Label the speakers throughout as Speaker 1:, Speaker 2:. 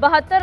Speaker 1: 72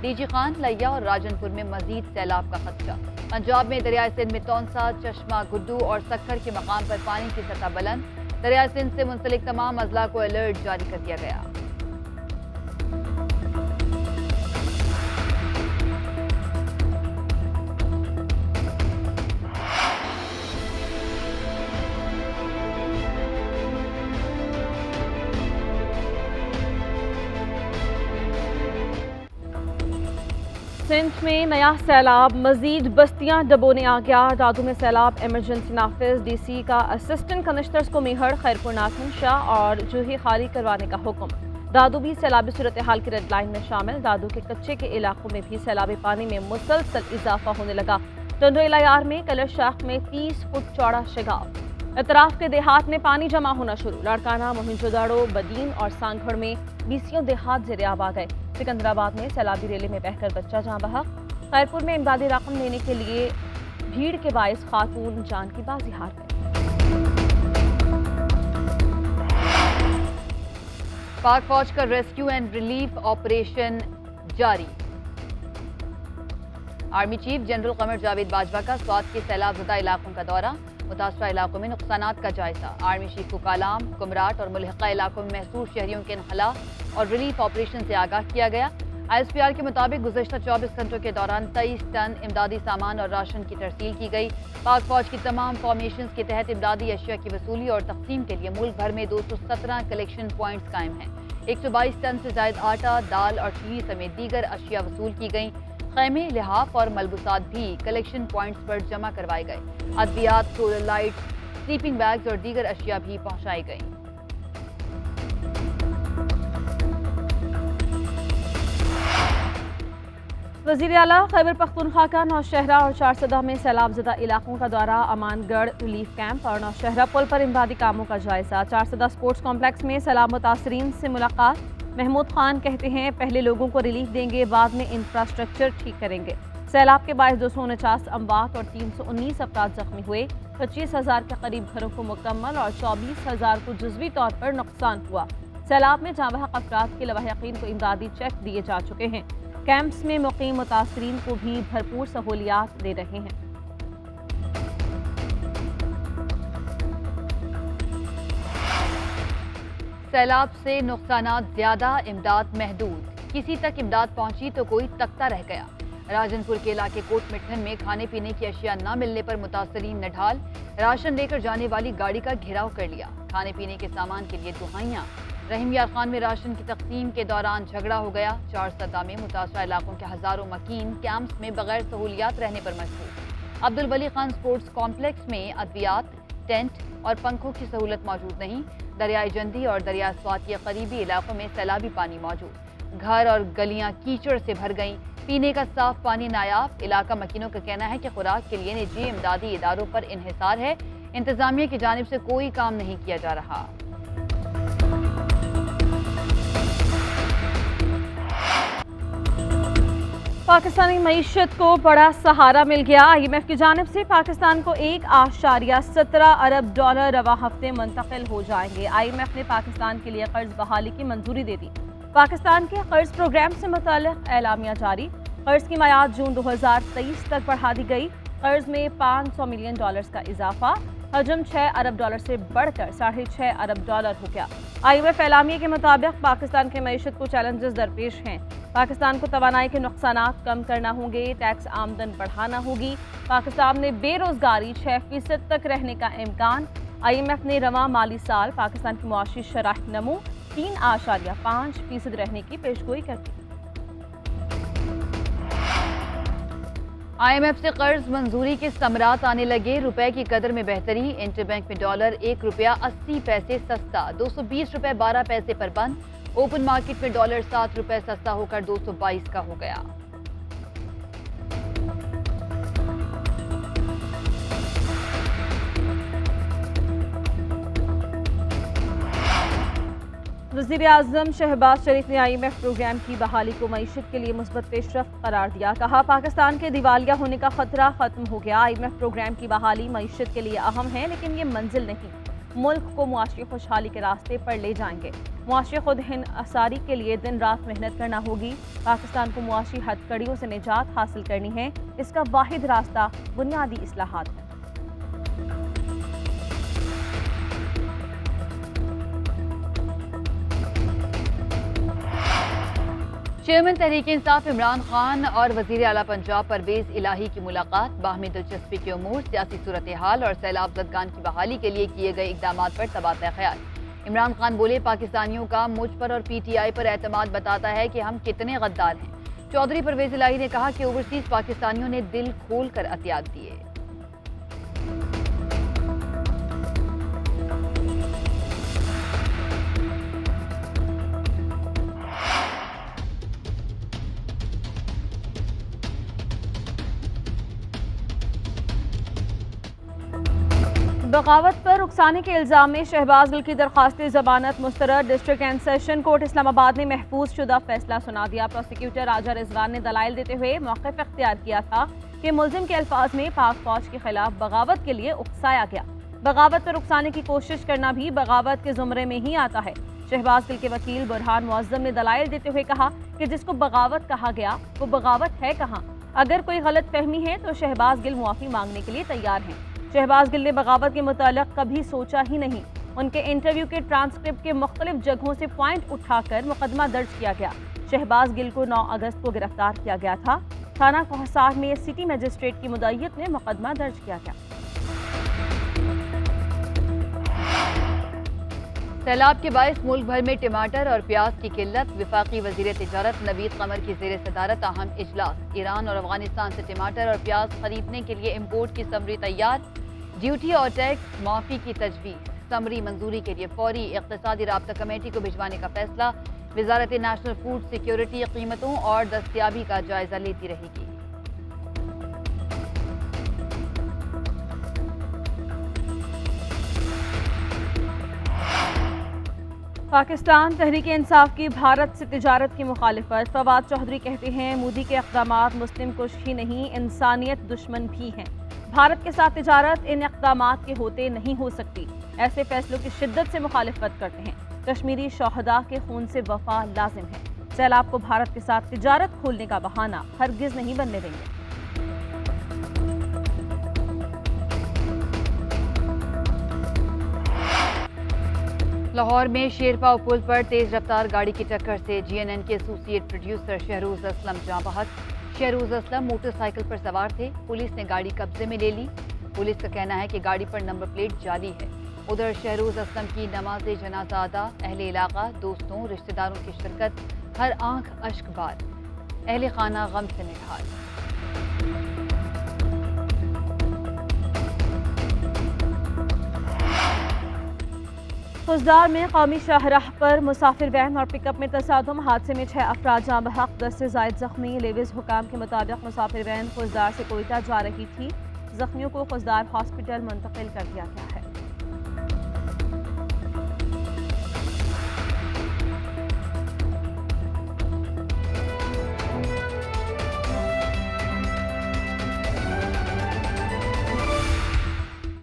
Speaker 2: D G Khan, لیا اور راجن پور میں مزید سیلاب کا خدشہ۔ پنجاب میں دریائے سندھ میں تونسا، چشمہ، گڈو اور سکھر کے مقام پر پانی کی سطح بلند۔ دریائے سندھ سے منسلک تمام اضلاع کو الرٹ جاری کر دیا گیا۔
Speaker 1: سندھ میں نیا سیلاب، مزید بستیاں ڈبونے آ گیا۔ دادو میں سیلاب ایمرجنسی نافذ، ڈی سی کا اسسٹنٹ کمشنرز کو میہر، خیرپور ناتھن شاہ اور جوہی خالی کروانے کا حکم۔ دادو بھی سیلابی صورتحال کی ریڈ لائن میں شامل۔ دادو کے کچے کے علاقوں میں بھی سیلابی پانی میں مسلسل اضافہ ہونے لگا۔ ٹنڈو الیار میں کلر شاخ میں 30 فٹ چوڑا شگاف۔ اطراف کے دیہات میں پانی جمع ہونا شروع۔ لاڑکانہ، موہنجو داڑو، بدین اور سانگھڑ میں 20 دیہات زیر آب آ گئے۔ سکندرآباد میں سیلابی ریلے میں بہہ کر بچہ جاں بحق۔ خیرپور میں امدادی رقم لینے کے لیے بھیڑ کے باعث خاتون جان کی بازی ہار گئی۔
Speaker 2: پاک فوج کا ریسکیو اینڈ ریلیف آپریشن جاری۔ Army chief general Qamar Javed Bajwa کا سوات کے سیلاب زدہ علاقوں کا دورہ، متاثرہ علاقوں میں نقصانات کا جائزہ۔ آرمی چیف کو کالام، کمراٹ اور ملحقہ علاقوں میں محصور شہریوں کے انخلاء اور ریلیف آپریشن سے آگاہ کیا گیا۔ آئی ایس پی آر کے مطابق گزشتہ 24 گھنٹوں کے دوران 23 ٹن امدادی سامان اور راشن کی ترسیل کی گئی۔ پاک فوج کی تمام فارمیشنز کے تحت امدادی اشیاء کی وصولی اور تقسیم کے لیے ملک بھر میں 217 کلیکشن پوائنٹس قائم ہیں۔ 122 ٹن سے زائد آٹا، دال اور چینی سمیت دیگر اشیاء وصول کی گئیں۔ خیمے، لحاف اور ملبوسات بھی کلیکشن پوائنٹس پر جمع کروائے گئے۔ ادویات، سولر لائٹس، سلیپنگ بیگز اور دیگر اشیاء بھی پہنچائی گئیں۔
Speaker 1: وزیر اعلیٰ خیبر پختونخوا کا نوشہرہ اور چارسدہ میں سیلاب زدہ علاقوں کا دورہ، امان گڑھ ریلیف کیمپ اور نوشہرہ پل پر امدادی کاموں کا جائزہ۔ چارسدہ سپورٹس کمپلیکس میں سیلاب متاثرین سے ملاقات۔ محمود خان کہتے ہیں پہلے لوگوں کو ریلیف دیں گے، بعد میں انفراسٹرکچر ٹھیک کریں گے۔ سیلاب کے باعث 249 اموات اور 319 افراد زخمی ہوئے۔ 25,000 کے قریب گھروں کو مکمل اور 24,000 کو جزوی طور پر نقصان ہوا۔ سیلاب میں جاں بحق افراد کے لواحقین کو امدادی چیک دیے جا چکے ہیں۔ کیمپس میں مقیم متاثرین کو بھی بھرپور سہولیات دے رہے ہیں۔
Speaker 2: سیلاب سے نقصانات زیادہ، امداد محدود۔ کسی تک امداد پہنچی تو کوئی تختہ رہ گیا۔ راجن پور کے علاقے کوٹ مٹھن میں کھانے پینے کی اشیاء نہ ملنے پر متاثرین نڈھال، راشن لے کر جانے والی گاڑی کا گھیراؤ کر لیا۔ کھانے پینے کے سامان کے لیے دہائیاں۔ رحیم یار خان میں راشن کی تقسیم کے دوران جھگڑا ہو گیا۔ چارسدہ میں متاثرہ علاقوں کے ہزاروں مکین کیمپس میں بغیر سہولیات رہنے پر مجبور۔ عبدالولی خان سپورٹس کمپلیکس میں ادویات، ٹینٹ اور پنکھوں کی سہولت موجود نہیں۔ دریائے جندی اور دریائے سوات کے قریبی علاقوں میں سیلابی پانی موجود۔ گھر اور گلیاں کیچڑ سے بھر گئیں۔ پینے کا صاف پانی نایاب۔ علاقہ مکینوں کا کہنا ہے کہ خوراک کے لیے نجی امدادی اداروں پر انحصار ہے۔ انتظامیہ کی جانب سے کوئی کام نہیں کیا جا رہا۔
Speaker 1: پاکستانی معیشت کو بڑا سہارا مل گیا۔ آئی ایم ایف کی جانب سے پاکستان کو 1.17 ارب ڈالر رواں ہفتے منتقل ہو جائیں گے۔ آئی ایم ایف نے پاکستان کے لیے قرض بحالی کی منظوری دے دی۔ پاکستان کے قرض پروگرام سے متعلق اعلامیہ جاری۔ قرض کی میعاد جون 2023 تک بڑھا دی گئی۔ قرض میں $500 ملین کا اضافہ۔ حجم 6 ارب ڈالر سے بڑھ کر 6.5 ارب ڈالر ہو گیا۔ آئی ایم ایف اعلامیے کے مطابق پاکستان کے معیشت کو چیلنجز درپیش ہیں۔ پاکستان کو توانائی کے نقصانات کم کرنا ہوں گے، ٹیکس آمدن بڑھانا ہوگی۔ پاکستان میں بے روزگاری 6% تک رہنے کا امکان۔ آئی ایم ایف نے رواں مالی سال پاکستان کی معاشی شرح نمو 3.5% رہنے کی پیشگوئی کر دی۔
Speaker 2: آئی ایم ایف سے قرض منظوری کے ثمرات آنے لگے۔ روپے کی قدر میں بہتری۔ انٹر بینک میں ڈالر $1.80 سستا، $220.12 پر بند۔ اوپن مارکیٹ میں ڈالر $7 سستا ہو کر 222 کا ہو گیا۔
Speaker 1: وزیر اعظم شہباز شریف نے آئی ایم ایف پروگرام کی بحالی کو معیشت کے لیے مثبت پیش رفت قرار دیا۔ کہا پاکستان کے دیوالیہ ہونے کا خطرہ ختم ہو گیا۔ آئی ایم ایف پروگرام کی بحالی معیشت کے لیے اہم ہے، لیکن یہ منزل نہیں، ملک کو معاشی خوشحالی کے راستے پر لے جائیں گے۔ معاشی خود انحصاری کے لیے دن رات محنت کرنا ہوگی۔ پاکستان کو معاشی ہتھکڑیوں سے نجات حاصل کرنی ہے، اس کا واحد راستہ بنیادی اصلاحات ہے۔
Speaker 2: چیئرمین تحریک انصاف عمران خان اور وزیر اعلیٰ پنجاب پرویز الہی کی ملاقات، باہمی دلچسپی کے امور، سیاسی صورتحال اور سیلاب زدگان کی بحالی کے لیے کیے گئے اقدامات پر تبادلہ خیال۔ عمران خان بولے، پاکستانیوں کا مجھ پر اور پی ٹی آئی پر اعتماد بتاتا ہے کہ ہم کتنے غدار ہیں۔ چودھری پرویز الہی نے کہا کہ اوورسیز پاکستانیوں نے دل کھول کر عطیات دیے۔
Speaker 1: بغاوت پر اکسانے کے الزام میں شہباز گل کی درخواست ضمانت مسترد۔ ڈسٹرکٹ اینڈ سیشن کورٹ اسلام آباد نے محفوظ شدہ فیصلہ سنا دیا۔ پروسیکیوٹر راجہ رضوان نے دلائل دیتے ہوئے موقف اختیار کیا تھا کہ ملزم کے الفاظ میں پاک فوج کے خلاف بغاوت کے لیے اکسایا گیا۔ بغاوت پر اکسانے کی کوشش کرنا بھی بغاوت کے زمرے میں ہی آتا ہے۔ شہباز گل کے وکیل برہان معظم نے دلائل دیتے ہوئے کہا کہ جس کو بغاوت کہا گیا وہ بغاوت ہے کہاں؟ اگر کوئی غلط فہمی ہے تو شہباز گل معافی مانگنے کے لیے تیار ہیں۔ شہباز گل نے بغاوت کے متعلق کبھی سوچا ہی نہیں۔ ان کے انٹرویو کے ٹرانسکرپٹ کے مختلف جگہوں سے پوائنٹ اٹھا کر مقدمہ درج کیا گیا۔ شہباز گل کو 9 اگست کو گرفتار کیا گیا تھا۔ تھانہ کوہسار میں سٹی مجسٹریٹ کی مدعیت میں مقدمہ درج کیا گیا۔
Speaker 2: سیلاب کے باعث ملک بھر میں ٹماٹر اور پیاز کی قلت، وفاقی وزیر تجارت نوید قمر کی زیر صدارت اہم اجلاس۔ ایران اور افغانستان سے ٹماٹر اور پیاز خریدنے کے لیے امپورٹ کی سمری تیار، ڈیوٹی اور ٹیکس معافی کی تجویز۔ سمری منظوری کے لیے فوری اقتصادی رابطہ کمیٹی کو بھجوانے کا فیصلہ۔ وزارت نیشنل فوڈ سیکیورٹی قیمتوں اور دستیابی کا جائزہ لیتی رہے گی۔
Speaker 1: پاکستان تحریک انصاف کی بھارت سے تجارت کی مخالفت۔ فواد چودھری کہتے ہیں مودی کے اقدامات مسلم کش ہی نہیں انسانیت دشمن بھی ہیں۔ بھارت کے ساتھ تجارت ان اقدامات کے ہوتے نہیں ہو سکتی۔ ایسے فیصلوں کی شدت سے مخالفت کرتے ہیں۔ کشمیری شہداء کے خون سے وفا لازم ہے۔ سیلاب کو بھارت کے ساتھ تجارت کھولنے کا بہانہ ہرگز نہیں بننے دیں گے۔
Speaker 2: لاہور میں شیرپاؤ پل پر تیز رفتار گاڑی کی ٹکر سے جی این این کے ایسوسیٹ پروڈیوسر شہروز اسلم جاں بحق۔ شہروز اسلم موٹر سائیکل پر سوار تھے۔ پولیس نے گاڑی قبضے میں لے لی۔ پولیس کا کہنا ہے کہ گاڑی پر نمبر پلیٹ جعلی ہے۔ ادھر شہروز اسلم کی نماز جنازہ ادا، اہل علاقہ، دوستوں، رشتہ داروں کی شرکت، ہر آنکھ اشک بار، اہل خانہ غم سے نڈھال۔
Speaker 1: خضدار میں قومی شاہراہ پر مسافر وین اور پک اپ میں تصادم، حادثے میں 6 افراد جاں بحق، 10 سے زائد زخمی۔ لیوز حکام کے مطابق مسافر وین خضدار سے کوئٹہ جا رہی تھی۔ زخمیوں کو خضدار ہاسپٹل منتقل کر دیا گیا ہے۔